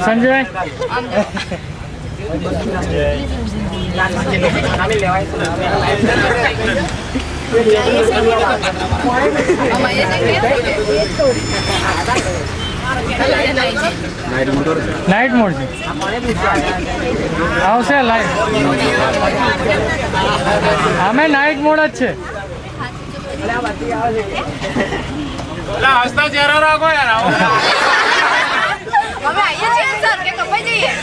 Sanjay night mode છે આવશે light અમે નાઇટ મોડ જ છે હસતા ચહેરા રાખો યાર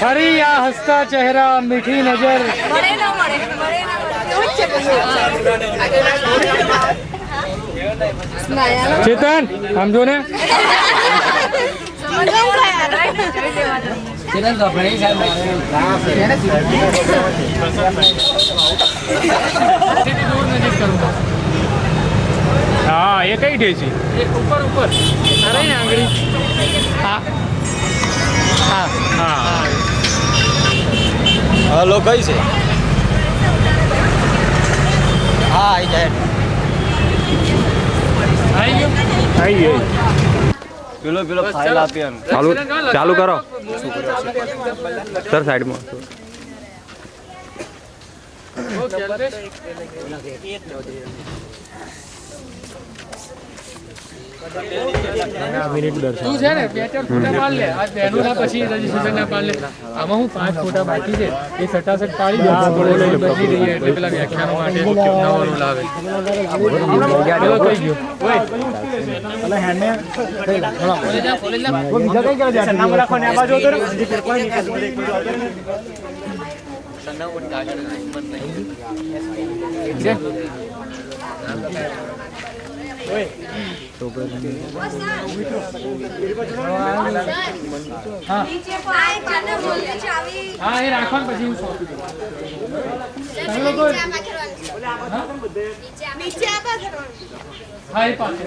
ફરી આ હસતા ચહેરા મીઠી નજર ચેતન સમજો ને હા એ કઈ ઢેસી ઉપર ઉપર અરે ને આંગળી હા હા હા હલો કઈ છે હા આવી જાય આવી ગયો થઈ ગઈ પેલો પેલો ફાઇલ આપી એમ ચાલુ કરો સર સાઈડમાં તું છે ને 2-4 ફોટા પાડ લે આ બેનું ના પછી રજીસ્ટ્રેશન ના પાડ લે આમાં હું 5 ફોટા બાકી છે એ સટાસટ પાડી દે બદલી દઈએ એટલે પેલા વ્યાખ્યાનો માટે નવો રૂલ આવે પેલો કઈ ગયો ઓય અલે હેન્ડ મે બીજા કઈ ગયા છે નામ રાખો ને આ બાજુ ઉતર કોઈ નહીં હા એ રાખવાનું પછી હું સોંપી દઉં હા એ પાસે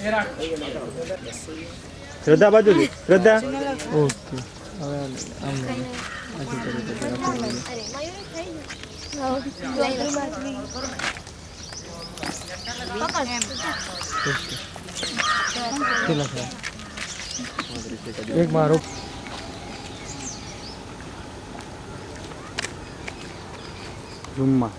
એ રાખ શ્રદ્ધા બાજુ શ્રદ્ધા ઓકે એક મારો રૂમમાં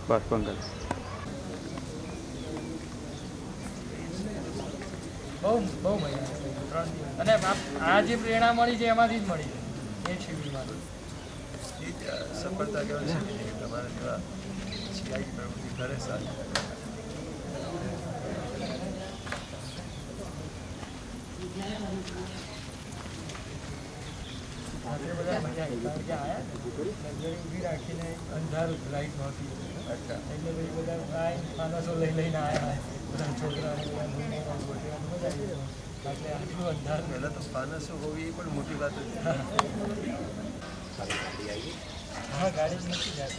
બસ પંકજ બહુ મજા આવે 3 દિવસ અને આ જે પ્રેરણા મળી છે એમાંથી જ મળી છે એ શિબિરમાં સફળતા કહેવાય છે તમારા જેવા સિયાઈ પ્રવૃત્તિ કરે સારી રાખીને અંધારું લાઈટ નહોતી એટલે પછી બધા માણસો લઈને આવ્યા બધા છોકરાઓ આટલું અંધારું પહેલાં તો ફાનસો હોવી એ પણ મોટી વાત હતી હા ગાડી જ નથી જતા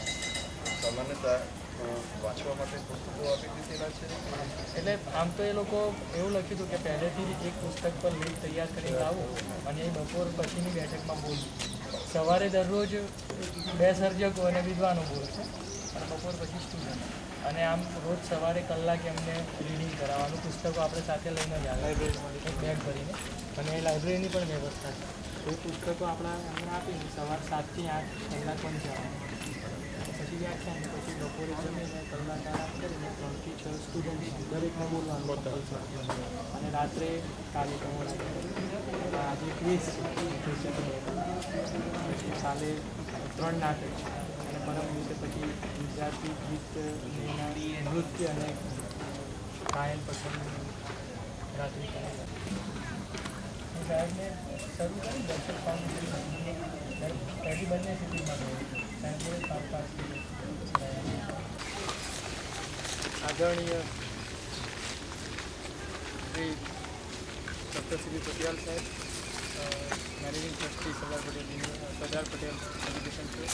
સામાન્યતા વાંચવા માટે પુસ્તકો આપી દીધેલા છે એટલે આમ તો એ લોકો એવું લખ્યું હતું કે પહેલેથી જ એક પુસ્તક પર લીડ તૈયાર કરીને આવો અને એ બપોર પછીની બેઠકમાં બોલું સવારે દરરોજ 2 સર્જકો અને વિદ્વાનો બોલશે અને બપોર પછી સ્ટુડન્ટ અને આમ રોજ સવારે કલાક એમને રીડિંગ કરાવવાનું પુસ્તકો આપણે સાથે લઈને જ આવે લાઇબ્રેરીમાં એક બેગ ભરીને અને એ લાઇબ્રેરીની પણ વ્યવસ્થા છે એ પુસ્તકો આપણા એમને આપીને સવાર 7 થી 8 કલાક પણ જવાનું પછી વ્યાખ્યાન પછી બપોરે જમીને કલાક આરામ કરીને 3 થી 6 સ્ટુડન્ટ દરેકને બોલવાનું અને રાત્રે કાર્યક્રમો રાખે આજે ક્વિઝ પછી કાલે 3 નાટક છે અને પરમ દિવસે પછી ગુજરાતી ગીત નૃત્ય અને ગાયન પસંદ રાત્રિ સાહેબને શરૂ કરી દર્શક ફાઉન્ડેશન પહેલી બંને સિટીમાં સાહેબે 5 આદરણીય શ્રી ડૉક્ટર શ્રી પટિયાલ સાહેબ managing trustee Sardar Patel education છે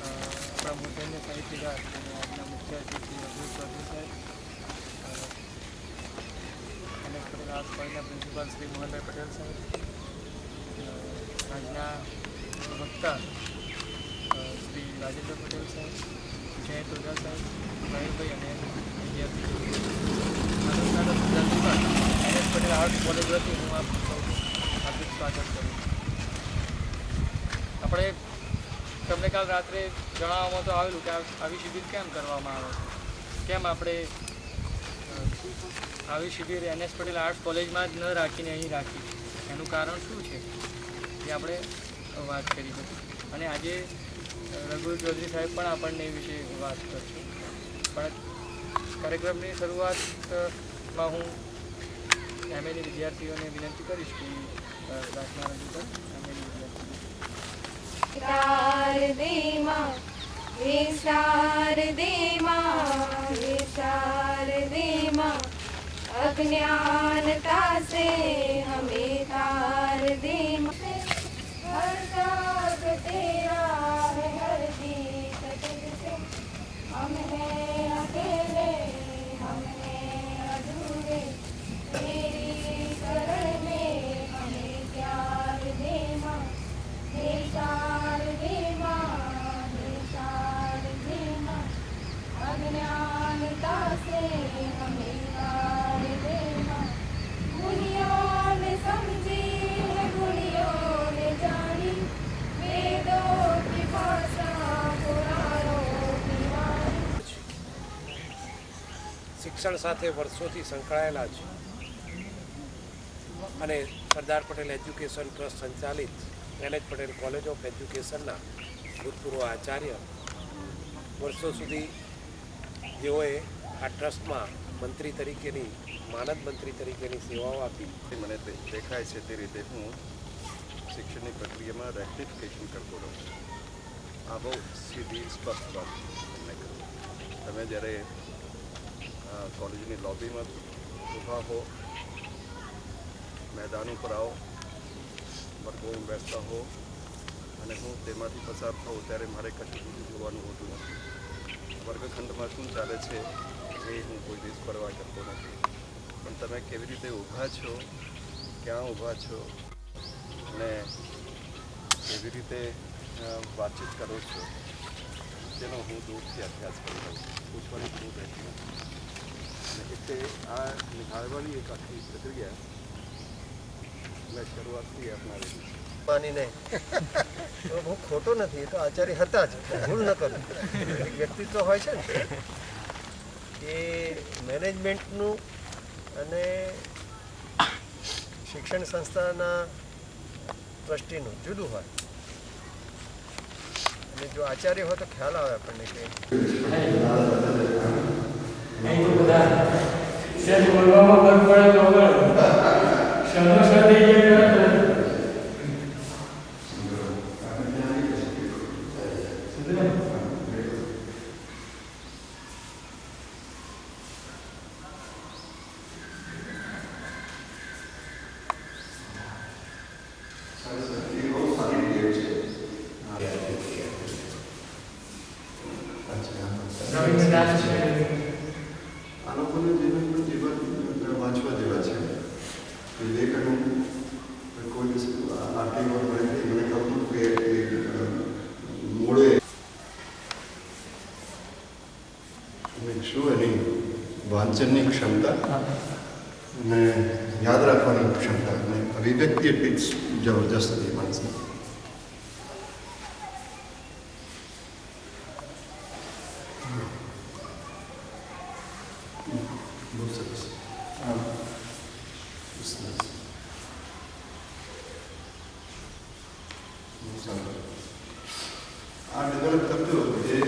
આપણા આપણા મોટેન્ય સાહિત્યકાર અને આજના મુખ્ય અતિથિ અબ્દુલ ચૌધરી સાહેબ, એનએસ પટેલ આર્ટ્સ કોલેજના પ્રિન્સિપાલ શ્રી મોહનભાઈ પટેલ સાહેબ, આજના વક્તા શ્રી રાજેન્દ્ર પટેલ સાહેબ, જય ટોડા સાહેબ, મહેશભાઈ અને વિદ્યાર્થી એનએસ પટેલ આર્ટ્સ કોલેજ વતી હું આપ સૌનું હાર્દિક સ્વાગત કરું છું. આપણે તમને કાલ રાત્રે જણાવવામાં તો આવેલું કે આવી શિબિર કેમ કરવામાં આવે છે, કેમ આપણે આવી શિબિર એનએસ પટેલ આર્ટ્સ કોલેજમાં જ ન રાખીને અહીં રાખી, એનું કારણ શું છે એ આપણે વાત કરી હતી. અને આજે રઘુ ચૌધરી સાહેબ પણ આપણને એ વિશે વાત કરશે. પણ કાર્યક્રમની શરૂઆતમાં હું એમએની વિદ્યાર્થીઓને વિનંતી કરીશ કે પ્રાર્થના રજૂ કરે. એમએની વિદ્યાર્થીઓ શારદે માં હે શારદે માં अज्ञानता से हमें तार दे हर राग तेरा है हर गीत तुझसे हम हैं अकेले हम हैं अधूरे तेरी शरण में हमें प्यार दे माँ हे शारदे माँ अज्ञानता से हमें तार दे माँ गुनियों ने समझी है गुनियों ने जानी वेदों की भाषा पुराणों की वाणी. શિક્ષણ સાથે વર્ષોથી સંકળાયેલા છે અને સરદાર પટેલ એજ્યુકેશન ટ્રસ્ટ સંચાલિત એનએચ પટેલ કોલેજ ઓફ એજ્યુકેશનના ભૂતપૂર્વ આચાર્ય, વર્ષો સુધી જેઓએ આ ટ્રસ્ટમાં મંત્રી તરીકેની માનદ મંત્રી તરીકેની સેવાઓ આપી. મને દેખાય છે તે રીતે હું શિક્ષણની પ્રક્રિયામાં રેક્ટિફિકેશન કરતો રહું છું. આ બહુ સીધી સ્પષ્ટ વાત તમને કહું. તમે જ્યારે કોલેજની લોબીમાં ઊભા હો, મેદાન ઉપર આવો, વર્ગોમાં બેસતા હો અને હું તેમાંથી પસાર થાઉં ત્યારે મારે કશું બીજું જોવાનું હોતું નથી. વર્ગખંડમાં શું ચાલે છે એ હું કોઈ દિવસ પરવા કરતો નથી. પણ તમે કેવી રીતે ઊભા છો, ક્યાં ઊભા છો અને કેવી રીતે વાતચીત કરો છો તેનો હું દૂરથી અભ્યાસ કરી રહ્યો છું. પૂછવાની જરૂર રહેતી નથી. અને એટલે આ નિહાળવાની એક આખી પ્રક્રિયા મેં શરૂઆતથી અપનાવેલી છે. માનીને બહુ ખોટો નથી, એ તો આચાર્ય હતા જ, ભૂલ ન કરું. એક વ્યક્તિત્વ હોય છે ને એ મેનેજમેન્ટનું અને શિક્ષણ સંસ્થાના ટ્રસ્ટીનું જુદું હોય. અને જો આચાર્ય હોય તો ખ્યાલ આવે આપણને કે બોલવામાં ફરક પડે તો શબ્દો શબ્દ આ લોકોના જીવન પણ જીવન વાંચવા જેવા છે. વિવેકાનંદ કોઈ આર્ટિકલ મને ખબર કે મૂળે શું એની વાંચનની ક્ષમતા અને યાદ રાખવાની ક્ષમતા અને અભિવ્યક્તિ એટલી જ જબરજસ્ત હતી માણસની. બહુ સરસ. આ ડેવલપ કરતું એ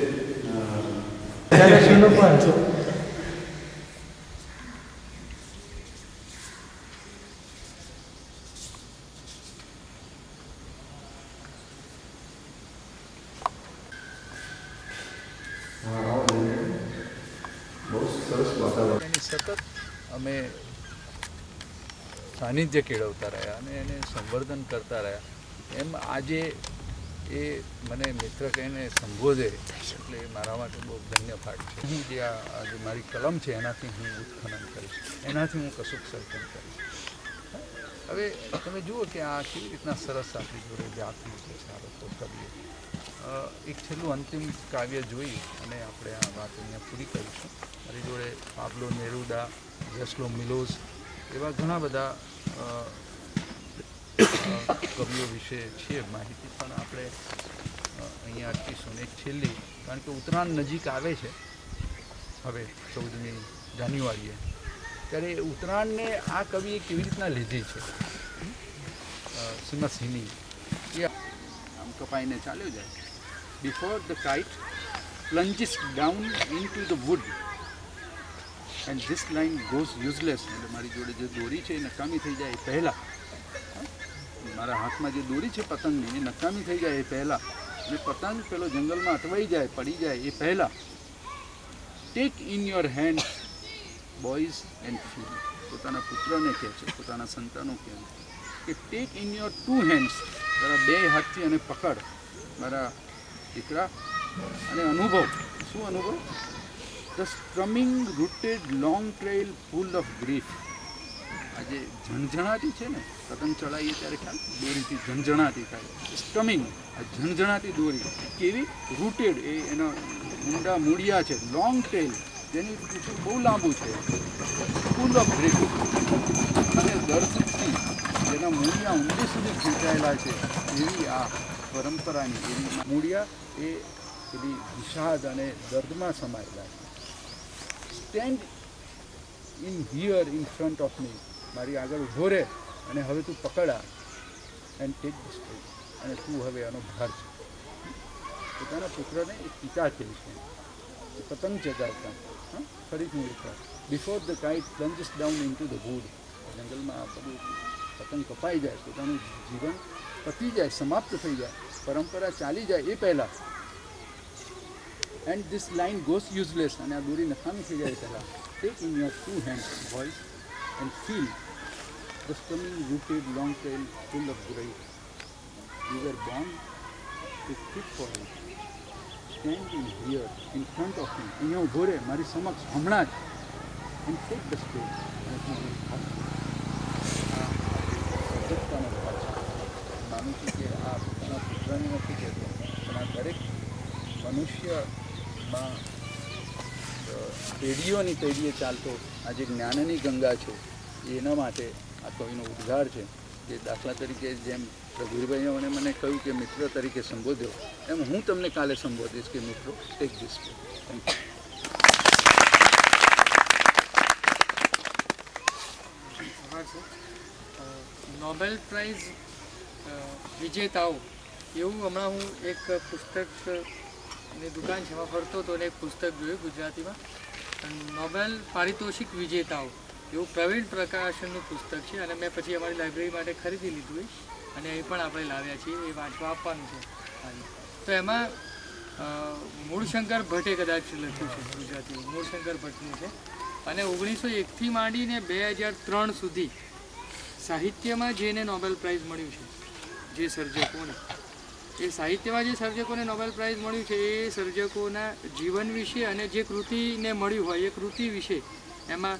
બહુ સરસ વાતાવરણ. એની સતત અમે સાનિધ્ય કેળવતા રહ્યા અને એને સંવર્ધન કરતા રહ્યા. એમ આજે એ મને મિત્ર કહીને સંબોધે એટલે એ મારા માટે બહુ ધન્ય પાઠ છે. હું જે આ જે મારી કલમ છે એનાથી હું ઉત્ખનન કરીશ, એનાથી હું કશુંક સર્જન કરીશ. હવે તમે જુઓ કે આ કેવી રીતના સરસ આપણી જોડે જાતનું છે આ લોકો કવિઓ. એક છેલ્લું અંતિમ કાવ્ય જોઈ અને આપણે આ વાત અહીંયા પૂરી કરીશું. મારી જોડે પાબ્લો નેરુડા, જેસ્લો મિલોઝ એવા ઘણા બધા કવિઓ વિશે છે માહિતી, પણ આપણે અહીંયા અટકીશું. એક છેલ્લી, કારણ કે ઉત્તરાયણ નજીક આવે છે હવે 14મી જાન્યુઆરીએ, ત્યારે ઉત્તરાયણને આ કવિએ કેવી રીતના લીધી છે. સિમસિની એ આમ કપાઈને ચાલ્યો જાય. Before the kite plunges down into the wood and this line goes useless. એટલે મારી જોડે જે દોરી છે એ નકામી થઈ જાય એ પહેલાં, મારા હાથમાં જે દોરી છે પતંગની એ નકામી થઈ જાય એ પહેલાં, અને પતંગ પેલો જંગલમાં અટવાઈ જાય, પડી જાય એ પહેલાં, take in your hand boys and feel. પોતાના પુત્રને કહે છે, પોતાના સંતાનો કહે છે કે ટેક ઇન યોર 2 હેન્ડ્સ, તારા 2 હાથથી અને પકડ મારા દીકરા. અને અનુભવ, શું અનુભવ? The strumming rooted long trail full of grief. આ જે ઝણઝણાટી છે ને, પતંગ ચડાવીએ ત્યારે ખ્યાલ દોરીથી ઝણઝણાટી થાય. સ્ટ્રમિંગ, આ ઝણઝણાતી દોરી કેવી? રૂટેડ, એ એના ઊંડા મૂળિયા છે. લોંગ ટેલ, જેની પૂછું બહુ લાંબુ છે. ફૂલ ઓફ ગ્રીફ, અને દર્દથી જેના મૂળિયા ઊંડે સુધી ખેંચાયેલા છે એવી આ પરંપરાની એવી મૂળિયા એ પેલી વિષાદ અને દર્દમાં સમાયેલા છે. Stand in here in front of મી, મારી આગળ ઊભો રહે અને હવે તું પકડા. એન્ડ ટેક ધ સ્ટેજ, અને તું હવે આનો ભાર છે. પોતાના પુત્રને એક પિતા કહે છે, પતંગ ચગાવતા. ફરીથી હું એકવાર, before the kite plunges down into the wood. જંગલમાં આ બધું પતંગ કપાઈ જાય, પોતાનું જીવન પતી જાય, સમાપ્ત થઈ જાય, પરંપરા ચાલી જાય એ પહેલાં. And this line goes useless, અને આ દોરી નકામી થઈ જાય પહેલાં. Take in your 2 hands boys and feel the strumming rooted long tail full of grief. You were born to fit for it. Stand in here in front of me, અહીંયા ઊભો રહે મારી સમક્ષ હમણાં જ. એન્ડ ટેક ધ સ્ટેજ, અને તું માનું છું કે આ પોતાના પુત્રને નથી કહેતો, પણ આ દરેક મનુષ્યમાં પેઢીઓની પેઢીએ ચાલતો આ જે જ્ઞાનની ગંગા છે એના માટે આ કવિનો ઉદ્ગાર છે. જે દાખલા તરીકે જેમ રઘુવીરભાઈએ મને કહ્યું કે મિત્ર તરીકે સંબોધ્યો, એમ હું તમને કાલે સંબોધીશ કે મિત્રો take this step. Thank you. Nobel price વિજેતાઓ એવું હમણાં હું એક પુસ્તકની દુકાન છે એમાં ફરતો હતો અને એક પુસ્તક જોયું ગુજરાતીમાં, નોબેલ પારિતોષિક વિજેતાઓ એવું પ્રવીણ પ્રકાશનનું પુસ્તક છે. અને મેં પછી અમારી લાઇબ્રેરી માટે ખરીદી લીધું અને એ પણ આપણે લાવ્યા છીએ, એ વાંચવા આપવાનું છે. તો એમાં મૂળશંકર ભટ્ટે કદાચ લખ્યું છે ગુજરાતી, મૂળશંકર ભટ્ટનું છે. અને 1901થી માંડીને 2003 સુધી સાહિત્યમાં જેને નોબેલ પ્રાઇઝ મળ્યું છે, જે સર્જકોને, એ સાહિત્યમાં જે સર્જકોને નોબેલ પ્રાઇઝ મળ્યું છે એ સર્જકોના જીવન વિશે અને જે કૃતિને મળ્યું હોય એ કૃતિ વિશે એમાં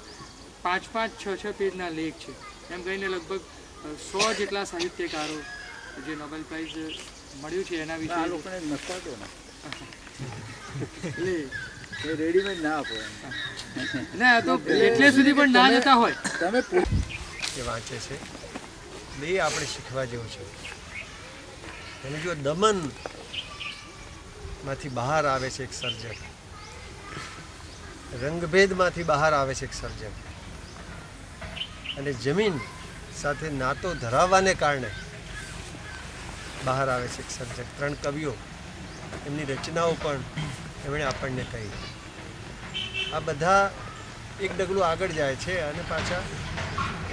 5-5, 6-6 પેજના લેખ છે. એમ કહીને લગભગ 100 જેટલા સાહિત્યકારો જે નોબેલ પ્રાઇઝ મળ્યું છે એના વિશે. આ લોકોને નફા દો ને, એ રેડીમેડ ના આપો ના, તો એટલે સુધી પણ ના જતા હોય. તમે એ વાંચે છે એ આપણે શીખવા જેવું છે. અને જો દમનમાંથી બહાર આવે છે એક સર્જક, રંગભેદમાંથી બહાર આવે છે એક સર્જક, અને જમીન સાથે નાતો ધરાવવાને કારણે બહાર આવે છે એક સર્જક. 3 કવિઓ, એમની રચનાઓ પણ એમણે આપણને કહી. આ બધા એક ડગલું આગળ જાય છે અને પાછા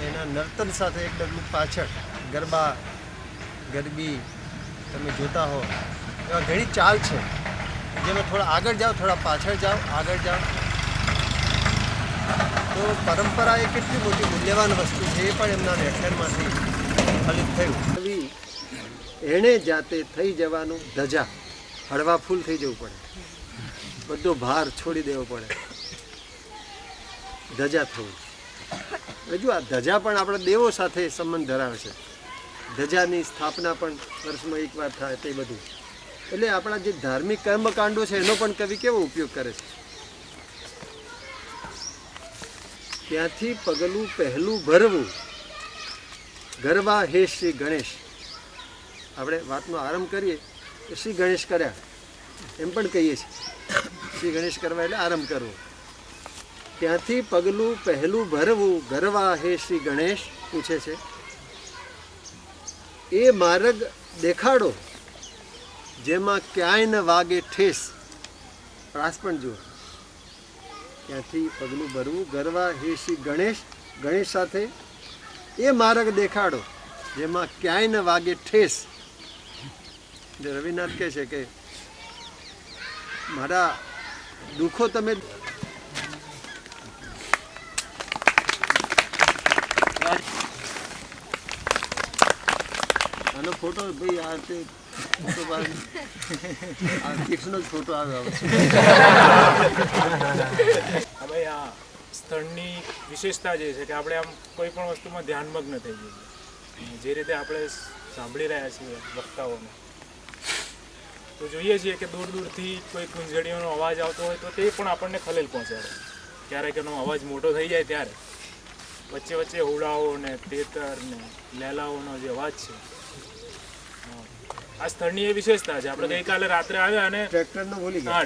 એના નર્તન સાથે એક ડગલું પાછળ. ગરબા, ગરબી તમે જોતા હો એવા ઘણી ચાલ છે જેમાં થોડા આગળ જાઓ, થોડા પાછળ જાઓ, આગળ જાઓ. તો પરંપરા એ કેટલી મોટી મૂલ્યવાન વસ્તુ છે એ પણ એમના વ્યાખ્યાનમાંથી ફલિત થયું. કવિ એણે જાતે થઈ જવાનું ધજા, હળવા ફૂલ થઈ જવું પડે, બધો ભાર છોડી દેવો પડે, ધજા થવું. હજુ આ ધજા પણ આપણા દેવો સાથે સંબંધ ધરાવે છે. ધજાની સ્થાપના પણ વર્ષમાં એકવાર થાય તે બધું. એટલે આપણા જે ધાર્મિક કર્મકાંડો છે એનો પણ કવિ કેવો ઉપયોગ કરે છે. ત્યાંથી પગલું પહેલું ભરવું, ગરવા હે શ્રી ગણેશ. આપણે વાતનો આરંભ કરીએ તો શ્રી ગણેશ કર્યા એમ પણ કહીએ છીએ. શ્રી ગણેશ કરવા એટલે આરંભ કરવો. ત્યાંથી પગલું પહેલું ભરવું, ગરવા હે શ્રી ગણેશ પૂછે છે. એ માર્ગ દેખાડો જેમાં ક્યાંય ન વાગે ઠેસ. પ્રાસ પણ જુઓ. ત્યાંથી પગલું ભરવું, ગરવા હે શ્રી ગણેશ, ગણેશ સાથે એ માર્ગ દેખાડો જેમાં ક્યાંય ન વાગે ઠેસ. રવિનાથ કહે છે કે મારા દુઃખો તમે આનો ફોટો ભાઈ આ તે ફોટો આ તીર્થનો જ ફોટો આવ્યો છે. હવે આ સ્થળની વિશેષતા જે છે કે આપણે આમ કોઈ પણ વસ્તુમાં ધ્યાનમગ્ન થઈ જઈએ. જે રીતે આપણે સાંભળી રહ્યા છીએ વક્તાઓને, તો જોઈએ છીએ કે દૂર દૂરથી કોઈ કુંજડીઓનો અવાજ આવતો હોય તો તે પણ આપણને ખલેલ પહોંચાડે. ક્યારેક એનો અવાજ મોટો થઈ જાય ત્યારે વચ્ચે વચ્ચે હુડાઓ ને તેતર ને લેલાઓનો જે અવાજ છે, આ સ્થળની એ વિશેષતા છે. આપણે ગઈકાલે રાત્રે આવ્યા અને ટ્રેક્ટરનો બોલી ગયા.